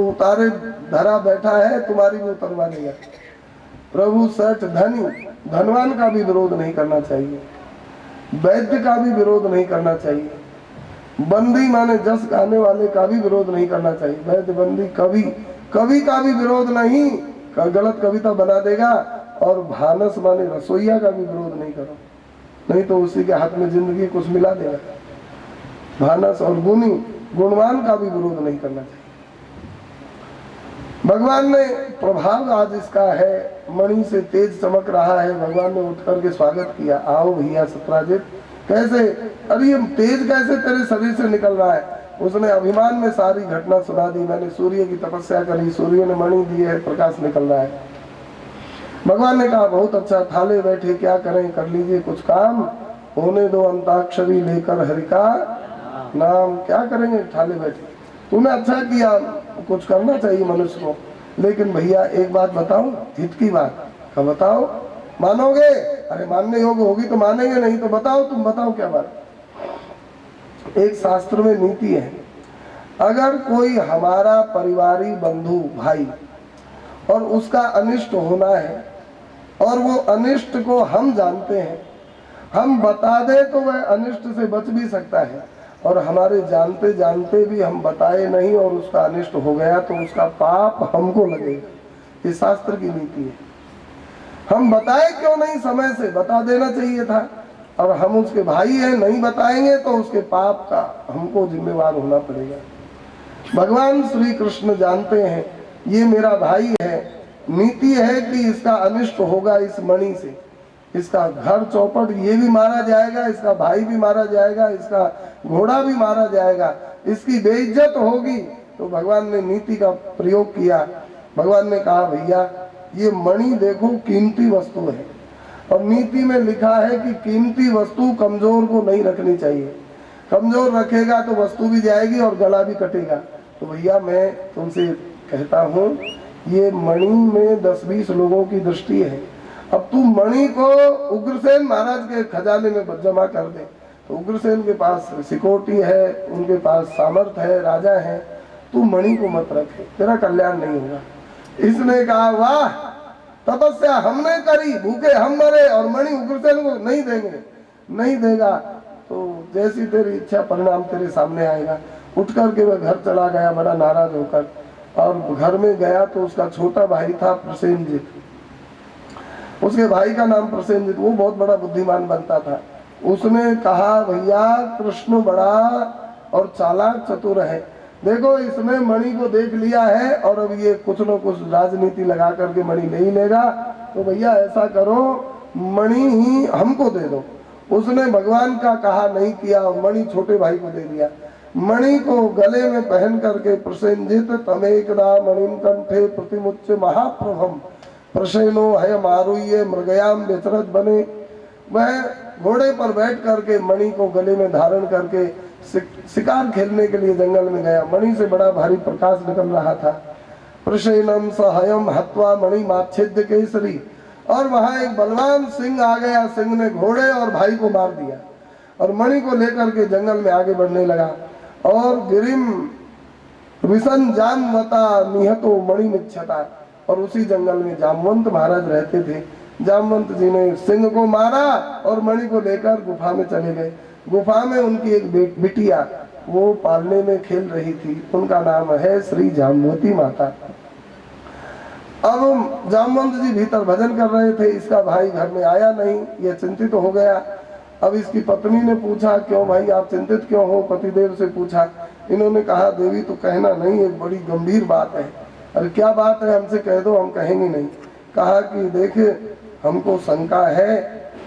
उतारे धरा बैठा है, तुम्हारी भी उतरवा देगा। प्रभु सठ धनी, धनवान का भी विरोध नहीं करना चाहिए, वैद्य का भी विरोध नहीं करना चाहिए, बंदी माने जस गाने वाले का भी विरोध नहीं करना चाहिए। वैद्य, बंदी, कवि, कवि का भी विरोध नहीं, गलत कविता बना देगा। और भानस माने रसोईया का भी विरोध नहीं करो, नहीं तो उसी के हाथ में जिंदगी कुछ मिला देगा। भानस और गुणी, गुणवान का भी विरोध नहीं करना चाहिए। भगवान ने प्रभाव आज इसका है, मणि से तेज चमक रहा है। भगवान ने उठ करके स्वागत किया, आओ भैया सत्राजित। कैसे, अरे ये तेज कैसे तेरे शरीर से निकल रहा है? उसने अभिमान में सारी घटना सुना दी। मैंने सूर्य की तपस्या करी, सूर्य ने मणि दी है, प्रकाश निकल रहा है। भगवान ने कहा बहुत अच्छा, थाले बैठे क्या करें, कर लीजिए कुछ काम, होने दो अंताक्षरी लेकर हरि का नाम। क्या करेंगे थाले बैठे? तूने अच्छा किया, कुछ करना चाहिए मनुष्य को। लेकिन भैया एक बात बताऊं, हित की बात। कब बताओ? मानोगे? अरे मानने योग्य होगी तो मानेंगे, नहीं तो बताओ, तुम बताओ क्या बात। एक शास्त्र में नीति है, अगर कोई हमारा परिवारी बंधु भाई और उसका अनिष्ट होना है और वो अनिष्ट को हम जानते हैं, हम बता दे तो वह अनिष्ट से बच भी सकता है, और हमारे जानते जानते भी हम बताए नहीं और उसका अनिष्ट हो गया तो उसका पाप हमको लगेगा। ये शास्त्र की नीति है। हम बताए क्यों नहीं, समय से बता देना चाहिए था। और हम उसके भाई हैं, नहीं बताएंगे तो उसके पाप का हमको जिम्मेवार होना पड़ेगा। भगवान श्री कृष्ण जानते हैं ये मेरा भाई है, नीति है कि इसका अनिष्ट होगा इस मणि से, इसका घर चौपट ये भी मारा जाएगा, इसका भाई भी मारा जाएगा, इसका घोड़ा भी मारा जाएगा, इसकी बेइज्जत होगी। तो भगवान ने नीति का प्रयोग किया। भगवान ने कहा भैया ये मणि देखो कीमती वस्तु है, और नीति में लिखा है कि कीमती वस्तु कमजोर को नहीं रखनी चाहिए, कमजोर रखेगा तो वस्तु भी जाएगी और गला भी कटेगा। तो भैया मैं तुमसे कहता हूँ ये मणि में 10-20 लोगों की दृष्टि है। अब तू मणि को उग्रसेन महाराज के खजाने में जमा कर दे, तो उग्रसेन के पास सिकोटी है, उनके पास सामर्थ्य है, राजा है, तू मणि को मत रखे, तेरा कल्याण नहीं होगा। इसने कहा वाह, तपस्या हमने करी, भूखे हम मरे और मणि उग्रसेन को नहीं देंगे, नहीं देगा तो जैसी तेरी इच्छा परिणाम तेरे सामने आएगा। उठ करके वह घर चला गया बड़ा नाराज होकर, और घर में गया तो उसका छोटा भाई था प्रसेनजित, उसके भाई का नाम प्रसेनजित, वो बहुत बड़ा बुद्धिमान बनता था। उसने कहा भैया कृष्ण बड़ा और चालाक चतुर है, देखो इसने मणि को देख लिया है और अब ये कुछ न कुछ राजनीति लगा करके मणि नहीं लेगा, तो भैया ऐसा करो मणि ही हमको दे दो। उसने भगवान का कहा नहीं किया, मणि छोटे भाई को दे दिया। मणि को गले में पहन करके प्रसेनजित तमेकदा मणिम कंठे प्रतिमुच्च महाप्रभम प्रसेनो है मारुये मृगयाम बेचरत बने। वह घोड़े पर बैठ करके मणि को गले में धारण करके शिकार खेलने के लिए जंगल में गया। मणि से बड़ा भारी प्रकाश निकल रहा था। प्रसेनम सहयम हत्वा मणि माच्छेद्य केसरी, और वहां एक बलवान सिंह आ गया, सिंह ने घोड़े और भाई को मार दिया और मणि को लेकर के जंगल में आगे बढ़ने लगा। और गिरिम विसन जामवता निहतो मणि मिच्छता, और उसी जंगल में जामवंत महाराज रहते थे। जामवंत जी ने सिंह को मारा और मणि को लेकर गुफा में चले गए। गुफा में उनकी एक बिटिया वो पालने में खेल रही थी, उनका नाम है श्री जाम्बवती माता। अब जामवंत जी भीतर भजन कर रहे थे, इसका भाई घर में आया नहीं, यह चिंतित हो गया। अब इसकी पत्नी ने पूछा क्यों भाई आप चिंतित क्यों हो, पतिदेव से पूछा। इन्होंने कहा देवी तो कहना नहीं, एक बड़ी गंभीर बात है। अरे क्या बात है, हमसे कह दो, हम कहेंगे नहीं। कहा कि देखे हमको शंका है,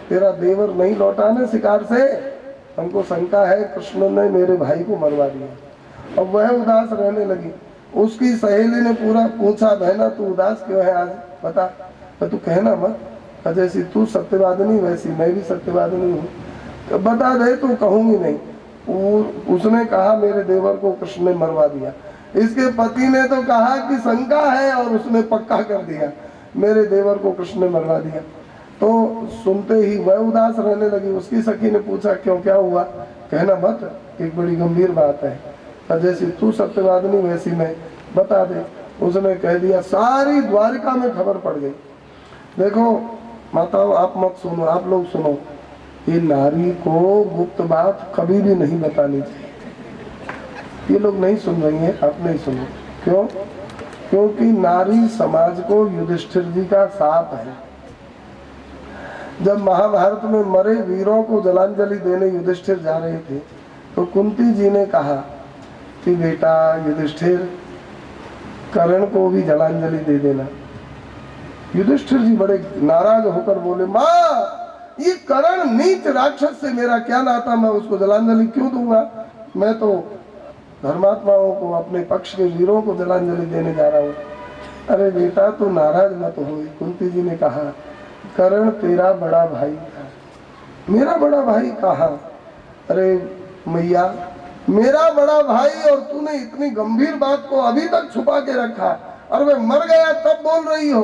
तेरा देवर नहीं लौटा ना शिकार से, हमको शंका है कृष्ण ने मेरे भाई को मरवा दिया। अब वह उदास रहने लगी। उसकी सहेली ने पूरा पूछा बहना तू उदास क्यों है आज, बता। तो तू कहना मत, जैसी तू सत्यवादिनी वैसी मैं भी सत्यवादिनी हूँ, तो बता दे तो कहूंगी नहीं। उसने कहा मेरे देवर को कृष्ण ने मरवा दिया। इसके पति ने तो कहा कि शंका है और उसने पक्का कर दिया, मेरे देवर को कृष्ण ने मरवा दिया। तो सुनते ही वह उदास रहने लगी। उसकी सखी ने पूछा क्यों क्या हुआ, कहना मत, एक बड़ी गंभीर बात है, जैसी तू सत्यवादिनी वैसी मैं। बता दे। उसने कह दिया, सारी द्वारिका में खबर पड़ गई। देखो माताओं, आप मत सुनो, आप लोग सुनो, ये नारी को गुप्त बात कभी भी नहीं बतानी चाहिए। ये लोग नहीं सुन रही हैं, आप नहीं सुनो। क्यों? क्योंकि नारी समाज को युधिष्ठिर जी का साप है। जब महाभारत में मरे वीरों को जलांजलि देने युधिष्ठिर जा रहे थे तो कुंती जी ने कहा कि बेटा युधिष्ठिर, कर्ण को भी जलांजलि दे देना। युधिष्ठिर जी बड़े नाराज होकर बोले, माँ ये कर्ण नीच राक्षस से मेरा क्या नाता, मैं उसको जलांजलि क्यों दूंगा? मैं तो धर्मात्माओं को, अपने पक्ष के वीरों को जलांजलि देने जा रहा हूँ। अरे बेटा तू नाराज मत हो। कुंती जी ने कहा, कर्ण तेरा बड़ा भाई था, मेरा बड़ा भाई कहाँ? अरे मैया, मेरा बड़ा भाई और तूने इतनी गंभीर बात को अभी तक छुपा के रखा, और मैं मर गया तब बोल रही हो।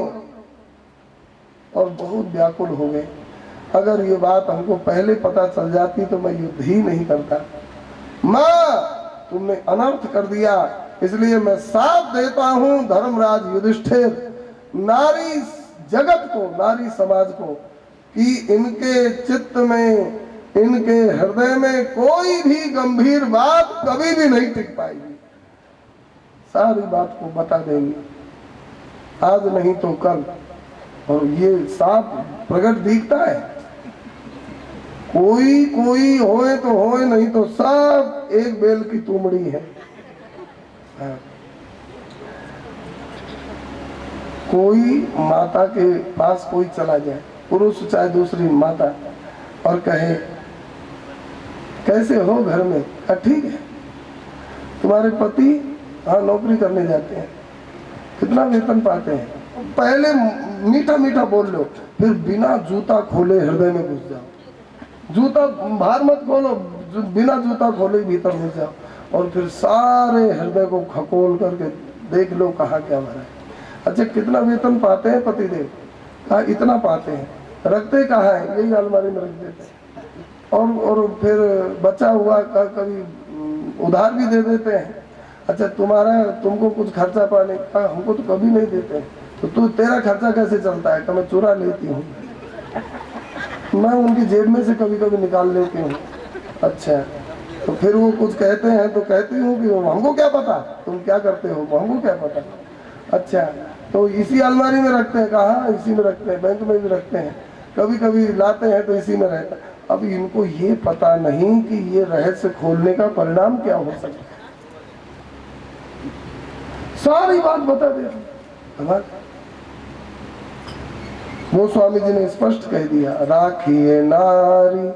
और बहुत व्याकुल हो गए। अगर ये बात हमको पहले पता चल जाती तो मैं युद्ध ही नहीं करता। माँ तुमने अनर्थ कर दिया, इसलिए मैं साथ देता हूँ धर्मराज युधिष्ठिर, नारी जगत को, नारी समाज को, कि इनके चित्त में, इनके हृदय में कोई भी गंभीर बात कभी भी नहीं टिक पाएगी। सारी बात को बता देंगे, आज नहीं तो कल। और ये साफ प्रकट दिखता है, कोई कोई होए तो होए, नहीं तो सब एक बेल की तुमड़ी है। हाँ। कोई माता के पास कोई चला जाए, पुरुष चाहे दूसरी माता, और कहे कैसे हो घर में? ठीक है। तुम्हारे पति? हाँ नौकरी करने जाते हैं। कितना वेतन पाते हैं? पहले मीठा मीठा बोल लो, फिर बिना जूता खोले हृदय में घुस जाओ। जूता बाहर मत खोलो, बिना जूता खोले भीतर घुस जाओ, और फिर सारे हृदय को खकोल करके देख लो कहाँ क्या भरा है। अच्छा कितना वेतन पाते हैं पतिदेव? कहा इतना पाते हैं। रखते कहाँ है? यही अलमारी में रख देते हैं। और फिर बचा हुआ कभी उधार भी दे देते हैं। अच्छा तुमको कुछ खर्चा पाने का? हमको तो कभी नहीं देते हैं। तो तेरा खर्चा कैसे चलता है? मैं चुरा लेती हूँ, मैं उनकी जेब में से कभी कभी निकाल लेती हूँ। अच्छा तो फिर वो कुछ कहते हैं तो कहती हूँ कि हमको क्या पता तुम क्या करते हो, हमको क्या पता। अच्छा तो इसी अलमारी में रखते हैं? कहाँ इसी में रखते हैं, बैंक में भी रखते हैं, कभी कभी लाते हैं तो इसी में रहता है। अब इनको ये पता नहीं कि ये रहस्य खोलने का परिणाम क्या हो सकता है। सारी बात बता दे। वो स्वामी जी ने स्पष्ट कह दिया, राखिए नारी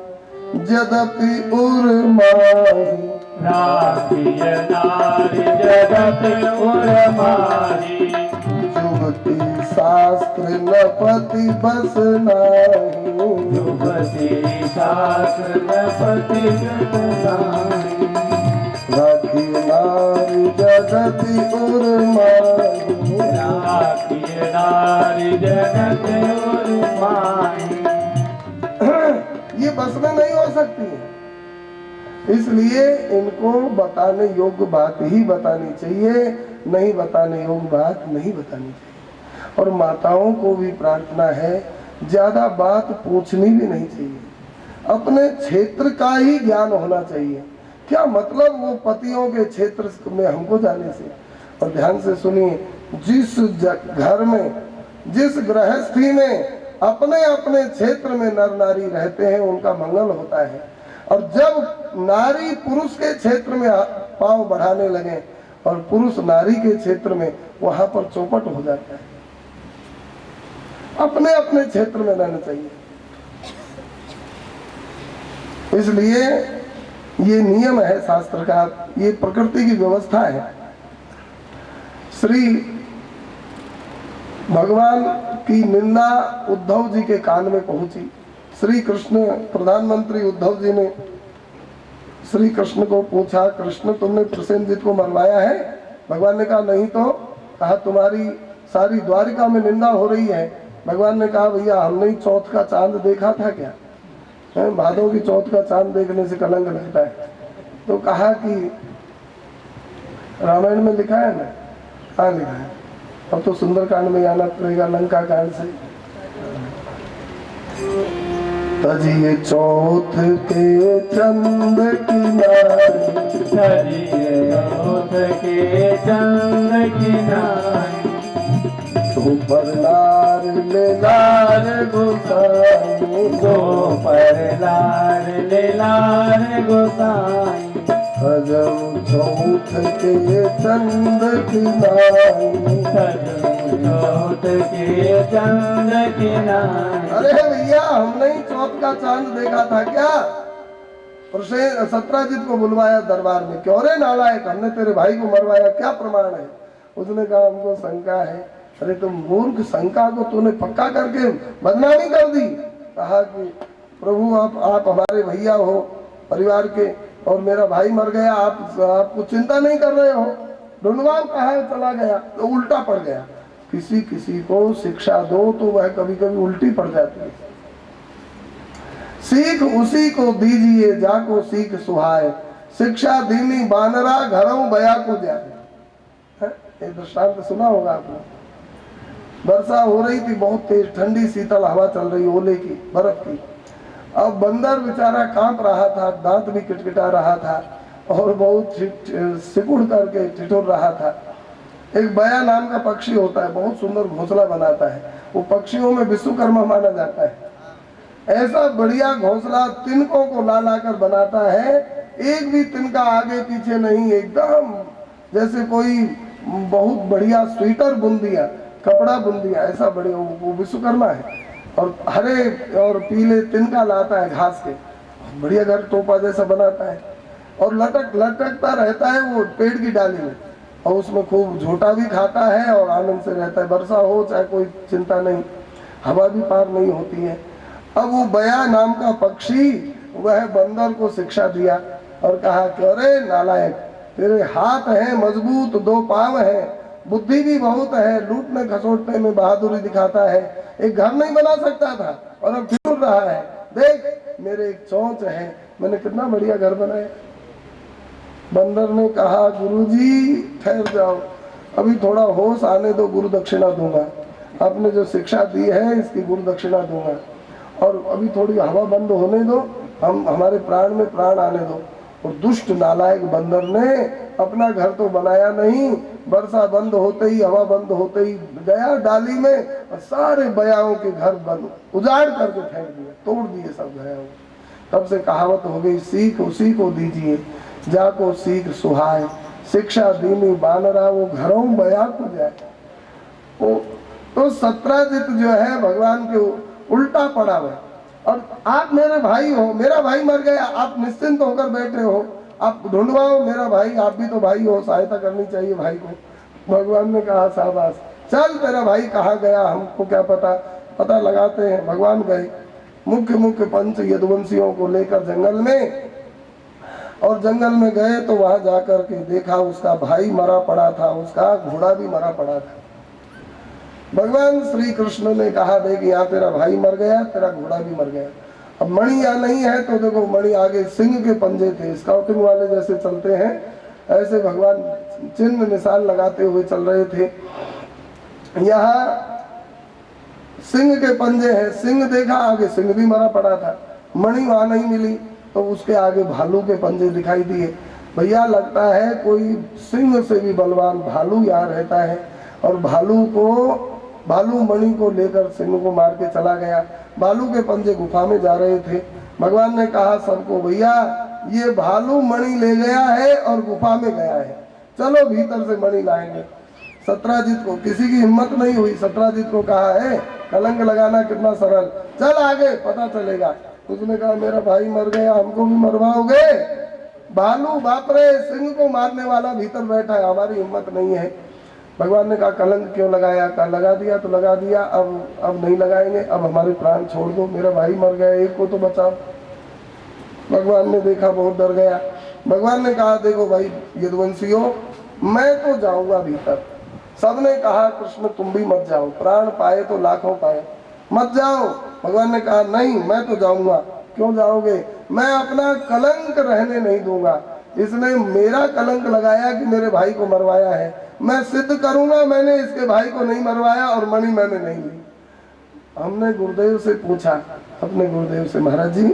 यद्यपि उर्माही, राखिए नारी यद्यपि उर्माही, जुगति शास्त्र न पति बस नाही, जुगति शास्त्र न पति बस नाही, राखिए नारी यद्यपि उर्माही, राखिए नारी यद्यपि उर्माही। ये बस में नहीं हो सकती है। इसलिए इनको बताने योग्य बात ही बतानी चाहिए, नहीं बताने योग्य बात नहीं बतानी चाहिए। और माताओं को भी प्रार्थना है, ज्यादा बात पूछनी भी नहीं चाहिए, अपने क्षेत्र का ही ज्ञान होना चाहिए। क्या मतलब वो पतियों के क्षेत्र में हमको जाने से। और ध्यान से सुनिए, जिस घर में, जिस गृहस्थी में अपने अपने क्षेत्र में नर नारी रहते हैं उनका मंगल होता है। और जब नारी पुरुष के क्षेत्र में पांव बढ़ाने लगे और पुरुष नारी के क्षेत्र में, वहां पर चौपट हो जाता है। अपने अपने क्षेत्र में रहना चाहिए। इसलिए ये नियम है शास्त्र का, ये प्रकृति की व्यवस्था है। श्री भगवान की निंदा उद्धव जी के कान में पहुंची। श्री कृष्ण, प्रधानमंत्री उद्धव जी ने श्री कृष्ण को पूछा, कृष्ण तुमने प्रसेनजीत को मरवाया है? भगवान ने कहा नहीं तो। कहा तुम्हारी सारी द्वारिका में निंदा हो रही है। भगवान ने कहा भैया हमने ही चौथ का चांद देखा था क्या? भादों की चौथ का चांद देखने से कलंक लगता है। तो कहा कि रामायण में लिखा है ना, हाँ लिखा है। अब तो सुंदरकांड में आना पड़ेगा, लंका कांड से। तजिए चौथ के चंद किनारे, तजिए चौथ के चंद किनारे, तो पर लार ले लार गोसाई, तो पर लार ले लार गोसाई, भजन चौथ के चंद किनारे, चौथ के चंद किनारे। अरे भैया हमने ही चौथ का चांद देखा था क्या? सत्राजित को बुलवाया दरबार में, क्यों रे नालायक, हमने तेरे भाई को मरवाया, क्या प्रमाण है? उसने कहा हमको शंका है। अरे तुम मूर्ख, शंका को तूने पक्का करके बदनामी कर दी। कहा कि प्रभु आप हमारे भैया हो परिवार के, और मेरा भाई मर गया, आपको चिंता नहीं कर रहे हो, ढूंढवाओ कहाँ है, चला गया। तो उल्टा पड़ गया। किसी किसी को शिक्षा दो तो वह कभी कभी उल्टी पड़ जाती है। सीख उसी को दीजिए जाको सीख सुहाए, शिक्षा दीनी बानरा घरों बया को जाए। ये दृष्टांत सुना होगा आपने। वर्षा हो रही थी बहुत तेज, ठंडी शीतल हवा चल रही, ओले की, बर्फ की। अब बंदर बेचारा कांप रहा था, दांत भी किटकिटा रहा था और बहुत सिकुड़ करके ठिठुर रहा था। एक बया नाम का पक्षी होता है, बहुत सुंदर घोंसला बनाता है, वो पक्षियों में विश्वकर्मा माना जाता है। ऐसा बढ़िया घोंसला तिनकों को ला ला कर बनाता है, एक भी तिनका आगे पीछे नहीं, एकदम जैसे कोई बहुत बढ़िया स्वेटर बुन दिया, कपड़ा बुन दिया, ऐसा बढ़िया वो विश्वकर्मा है। और हरे और पीले तिनका लाता है घास के, बढ़िया घर टोपा जैसा बनाता है, और लटकता रहता है वो पेड़ की डाली में, और उसमें खूब झोटा भी खाता है और आनंद से रहता है। वर्षा हो चाहे कोई चिंता नहीं, हवा भी पार नहीं होती है। अब वो बया नाम का पक्षी वह बंदर को शिक्षा दिया और कहा कि अरे नालायक, तेरे हाथ हैं मजबूत, 2 पांव हैं, बुद्धि भी बहुत है, लूटने खसोटने में बहादुरी दिखाता है, एक घर नहीं बना सकता था और अब फिर रहा है, देख मेरे एक चोंच है, मैंने कितना बढ़िया घर बनाया। बंदर ने कहा गुरुजी ठहर जाओ, अभी थोड़ा होश आने दो, गुरु दक्षिणा दूंगा, आपने जो शिक्षा दी है इसकी गुरु दक्षिणा दूंगा, और अभी थोड़ी हवा बंद होने दो, हम हमारे प्राण में प्राण आने दो। और दुष्ट नालायक बंदर ने अपना घर तो बनाया नहीं, वर्षा बंद होते ही, हवा बंद होते ही गया डाली में और सारे बयाओं के घर बंद उजाड़ करके फेंक दिए, तोड़ दिए सब बयाओं। तब से कहावत हो गई, सीख उसी को दीजिए जाको सीख सुहाए, शिक्षा दीनी बानरा वो घरों बया को जाए। तो सत्राजित जो है भगवान के उल्टा पड़ा हुआ। और आप मेरे भाई हो, मेरा भाई मर गया, आप निश्चिंत होकर बैठे हो, आप ढूंढवाओ मेरा भाई, आप भी तो भाई हो, सहायता करनी चाहिए भाई को। भगवान ने कहा शाबाश, चल तेरा भाई कहाँ गया, हमको क्या पता, पता लगाते हैं। भगवान गए मुख्य मुख्य पंच यदुवंशियों को लेकर जंगल में, और जंगल में गए तो वहां जाकर के देखा उसका भाई मरा पड़ा था, उसका घोड़ा भी मरा पड़ा था। भगवान श्री कृष्ण ने कहा देख यहाँ तेरा भाई मर गया, तेरा घोड़ा भी मर गया। अब मणि यहाँ नहीं है तो देखो मणि आगे सिंह के पंजे थे, स्काउटिंग वाले जैसे चलते हैं ऐसे भगवान चिन्ह निशान लगाते हुए चल रहे थे। यहाँ सिंह के पंजे हैं, सिंह देखा, आगे सिंह भी मरा पड़ा था। मणि वहां नहीं मिली तो उसके आगे भालू के पंजे दिखाई दिए। भैया लगता है कोई सिंह से भी बलवान भालू यहाँ रहता है, और भालू मणि को लेकर सिंह को मार के चला गया। भालू के पंजे गुफा में जा रहे थे। भगवान ने कहा सबको, भैया ये भालू मणि ले गया है और गुफा में गया है, चलो भीतर से मणि लाएंगे। सत्राजित को किसी की हिम्मत नहीं हुई। सत्राजित को कहा है कलंक लगाना कितना सरल, चल आगे पता चलेगा। उसने कहा मेरा भाई मर गया, हमको भी मरवाओगे? भालू बाप रे, सिंह को मारने वाला भीतर बैठा है, हमारी हिम्मत नहीं है। भगवान ने कहा कलंक क्यों लगाया? कहा लगा दिया तो लगा दिया, अब नहीं लगाएंगे, अब हमारे प्राण छोड़ दो, मेरा भाई मर गया, एक को तो बचाओ। भगवान ने देखा, बहुत डर गया। भगवान ने कहा देखो भाई यदुवंशियों, मैं तो जाऊंगा भीतर। सबने कहा कृष्ण तुम भी मत जाओ, प्राण पाए तो लाखों पाए, मत जाओ। भगवान ने कहा नहीं मैं तो जाऊंगा। क्यों जाओगे? मैं अपना कलंक रहने नहीं दूंगा। इसने मेरा कलंक लगाया कि मेरे भाई को मरवाया है। मैं सिद्ध करूंगा मैंने इसके भाई को नहीं मरवाया और मणि मैंने नहीं ली। हमने गुरुदेव से पूछा, अपने गुरुदेव से, महाराज जी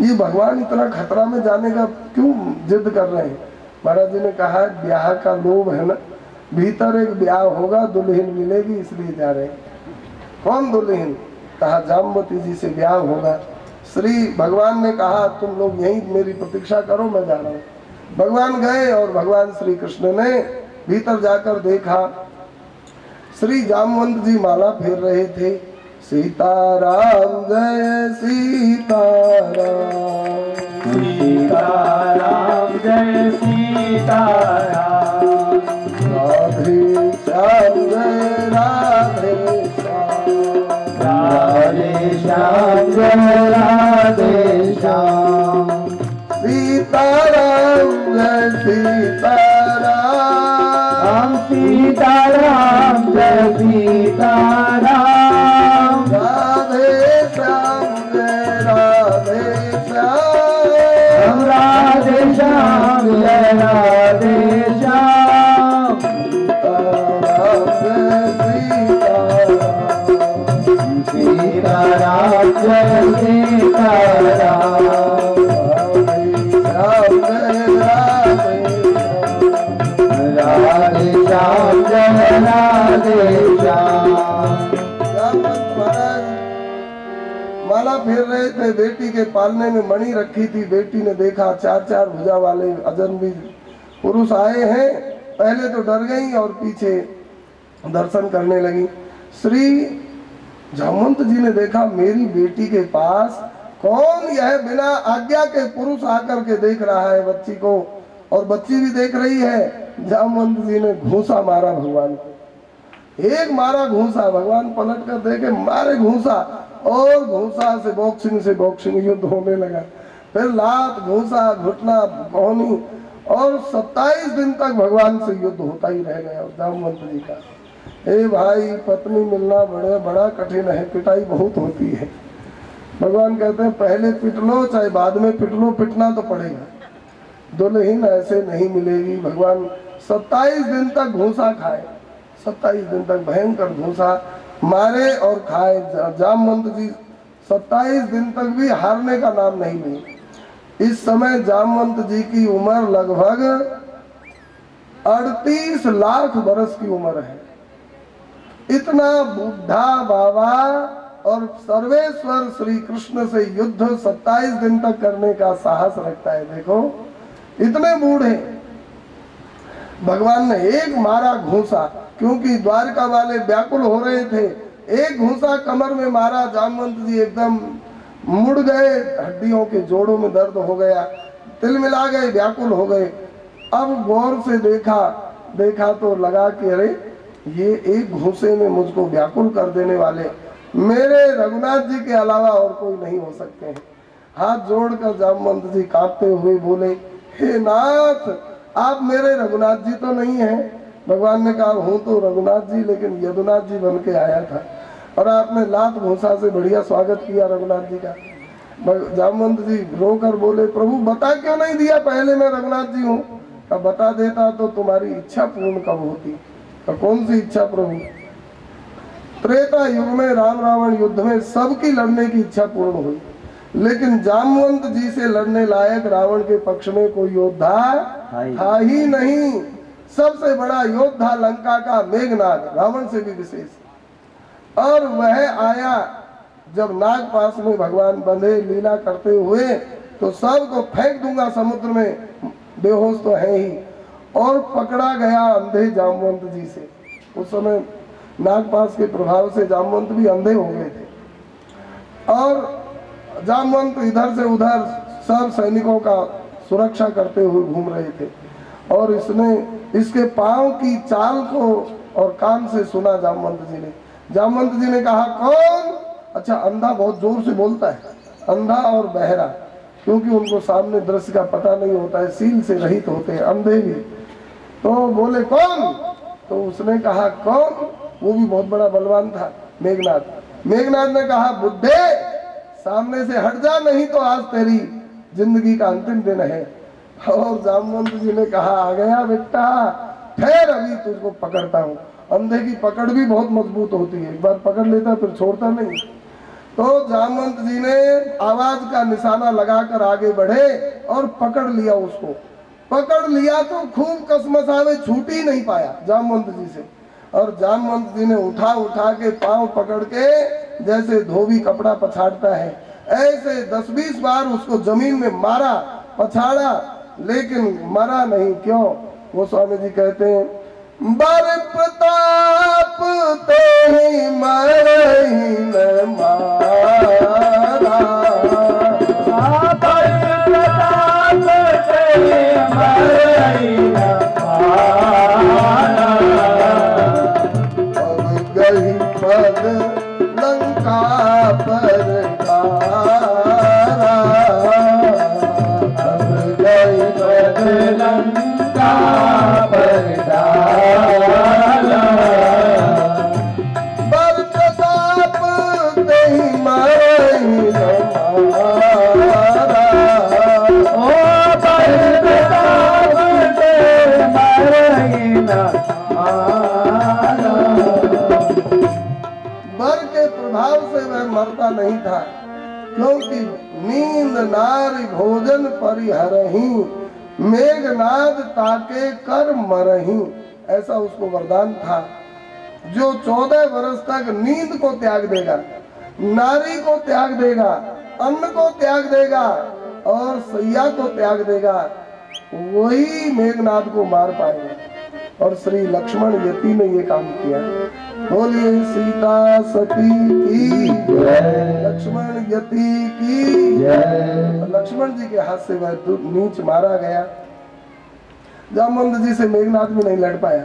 ये भगवान इतना खतरा में जाने का क्यों जिद कर रहे हैं? महाराज जी ने कहा ब्याह का लोभ है ना, भीतर एक ब्याह होगा, दुल्हन मिलेगी इसलिए जा रहे हैं। कौन दुल्हन? कहा जामवती जी से ब्याह होगा। श्री भगवान ने कहा तुम लोग यहीं मेरी प्रतीक्षा करो, मैं जा रहा हूँ। भगवान गए और भगवान श्री कृष्ण ने भीतर जाकर देखा, श्री जामवंत जी माला फेर रहे थे। सीताराम जय सीताराम, सीताराम जय सीताराम, राधे श्याम जय राधे श्याम, राधे श्याम जय राधे श्याम, सीताराम जय सीताराम, सीताराम जय सीताराम, राधे श्याम जय राधे श्याम, राधे श्याम जय राधे श्याम, सीताराम जय सीताराम, राधे श्याम जय राधे श्याम। माला फेर रहे थे, बेटी के पालने में मणि रखी थी। बेटी ने देखा चार चार भुजा वाले अजनबी पुरुष आए हैं। पहले तो डर गई और पीछे दर्शन करने लगी। श्री जामवंत जी ने देखा मेरी बेटी के पास कौन यह बिना आज्ञा के पुरुष आकर के देख रहा है बच्ची को, और बच्ची भी देख रही है। जामवंत जी ने घूंसा मारा भगवान को, एक मारा घूंसा, भगवान पलट कर देखे मारे घूंसा, और घूंसा से बॉक्सिंग युद्ध होने लगा। फिर लात, घूंसा, घुटना, पौनी, और 27 दिन तक भगवान से युद्ध होता ही रह गया जामवंत जी का। ए भाई, पत्नी मिलना बड़ा कठिन है, पिटाई बहुत होती है। भगवान कहते हैं पहले पिट लो, चाहे बाद में पिट लो, पिटना तो पड़ेगा। दुल्हन ऐसे नहीं मिलेगी। भगवान 27 दिन तक घूंसा खाए, 27 दिन तक भयंकर घूंसा मारे और खाए। जामवंत जी 27 दिन तक भी हारने का नाम नहीं लिए। इस समय जामवंत जी की उम्र लगभग 38 लाख बरस की उम्र है। इतना बुढ़ा बाबा और सर्वेश्वर श्री कृष्ण से युद्ध 27 दिन तक करने का साहस रखता है। देखो इतने बूढ़े, भगवान ने एक मारा घूंसा, क्योंकि द्वारका वाले व्याकुल हो रहे थे। एक घूंसा कमर में मारा, जामवंत जी एकदम मुड़ गए, हड्डियों के जोड़ों में दर्द हो गया, तिलमिला गए, व्याकुल हो गए। अब गौर से देखा तो लगा कि अरे ये एक घूंसे में मुझको व्याकुल कर देने वाले मेरे रघुनाथ जी के अलावा और कोई नहीं हो सकते हैं। हाथ जोड़कर जामवंत जी कांपते हुए बोले, हे नाथ, आप मेरे रघुनाथ जी तो नहीं हैं। भगवान ने कहा हूँ तो रघुनाथ जी, लेकिन यदुनाथ जी बन के आया था, और आपने लात घूंसा से बढ़िया स्वागत किया रघुनाथ जी का। जामवंत जी रोकर बोले, प्रभु बता क्यों नहीं दिया पहले मैं रघुनाथ जी हूँ? अब बता देता तो तुम्हारी इच्छा पूर्ण कब होती? कौन सी इच्छा प्रभु? त्रेता युग में राम रावण युद्ध में सबकी लड़ने की इच्छा पूर्ण हुई, लेकिन जामवंत जी से लड़ने लायक रावण के पक्ष में कोई योद्धा था ही नहीं। सबसे बड़ा योद्धा लंका का मेघनाद, रावण से भी विशेष, और वह आया जब नाग पास में भगवान बंधे लीला करते हुए, तो सबको फेंक दूंगा समुद्र में, बेहोश तो है ही, और पकड़ा गया अंधे जामवंत जी से। उस समय नागपाश के प्रभाव से जामवंत भी अंधे हो गए थे, और जामवंत इधर से उधर सब सैनिकों का सुरक्षा करते हुए घूम रहे थे, और इसके पांव की चाल को और कान से सुना जामवंत जी ने। जामवंत जी ने कहा कौन? अच्छा, अंधा बहुत जोर से बोलता है, अंधा और बहरा, क्योंकि उनको सामने दृश्य का पता नहीं होता है, सील से रहित होते हैं अंधे भी। तो बोले कौन? तो उसने कहा कौन? वो भी बहुत बड़ा बलवान था, मेघनाथ। मेघनाथ ने कहा बुड्ढे, सामने से हट जा, नहीं तो आज तेरी जिंदगी का अंतिम दिन है। और जामवंत जी ने कहा आ गया बेटा, ठहर अभी तुझको पकड़ता हूँ। अंधे की पकड़ भी बहुत मजबूत होती है, एक बार पकड़ लेता फिर छोड़ता नहीं। तो जामवंत जी ने आवाज का निशाना लगाकर आगे बढ़े और पकड़ लिया उसको। पकड़ लिया तो खूब कसमसावे, छूट ही नहीं पाया जामवंत जी से। और जामवंत जी ने उठा उठा के पांव पकड़ के जैसे धोबी कपड़ा पछाड़ता है ऐसे 10-20 बार उसको जमीन में मारा, पछाड़ा, लेकिन मरा नहीं। क्यों? वो स्वामी जी कहते हैं, बर प्रताप ते ही मरहि न मारा, बर प्रताप ते मरहि न मारा, अब गई पद लंका पर तारा, अब गई पद लंका पर डाला, बर प्रताप ते ही मरहि न मारा, ओ बर प्रताप ते मरहि न मारा। बर के प्रभाव से वह मरता नहीं था, क्योंकि नींद नारी भोजन परिहरहि, मेघनाद ताके कर मरहि, ऐसा उसको वरदान था। जो 14 वर्ष तक नींद को त्याग देगा, नारी को त्याग देगा, अन्न को त्याग देगा और सैया को त्याग देगा, वही मेघनाद को मार पाएगा। और श्री लक्ष्मण यति ने ये काम किया। बोलिए सीता सती की जय, लक्ष्मण यति की जय। लक्ष्मण जी के हाथ से वह नीच मारा गया। जामवंत जी से मेघनाद भी नहीं लड़ पाया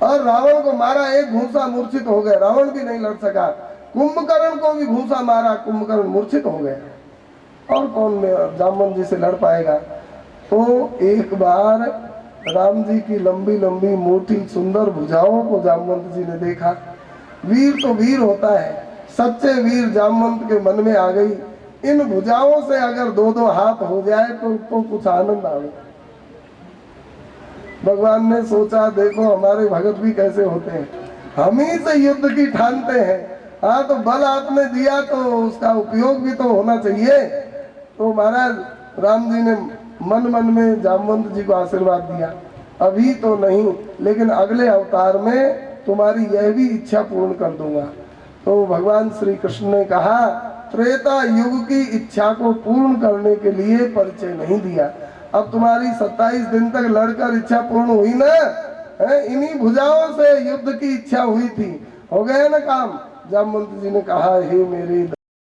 और रावण को मारा, एक घूंसा मूर्छित हो गया, रावण भी नहीं लड़ सका। कुंभकर्ण को भी घूंसा मारा, कुंभकर्ण मूर्छित हो गया। और कौन जामवंत जी से लड़ पाएगा? तो एक बार राम जी की लंबी लंबी मोटी सुंदर भुजाओं को जामवंत जी ने देखा। वीर तो वीर होता है, सच्चे वीर जामवंत के मन में आ गई, इन भुजाओं से अगर 2-2 हाथ हो जाए तो कुछ आनंद आवे। भगवान ने सोचा देखो हमारे भगत भी कैसे होते हैं, हम ही से युद्ध की ठानते हैं। हाँ तो बल आपने दिया तो उसका उपयोग भी तो होना चाहिए। तो महाराज राम जी ने मन मन में जामवंत जी को आशीर्वाद दिया, अभी तो नहीं लेकिन अगले अवतार में तुम्हारी यह भी इच्छा पूर्ण कर दूंगा। तो भगवान श्री कृष्ण ने कहा त्रेता युग की इच्छा को पूर्ण करने के लिए परिचय नहीं दिया। अब तुम्हारी 27 दिन तक लड़कर इच्छा पूर्ण हुई ना, इन्हीं भुजाओं से युद्ध की इच्छा हुई थी, हो गया ना काम। जामवंत जी ने कहा हे मेरी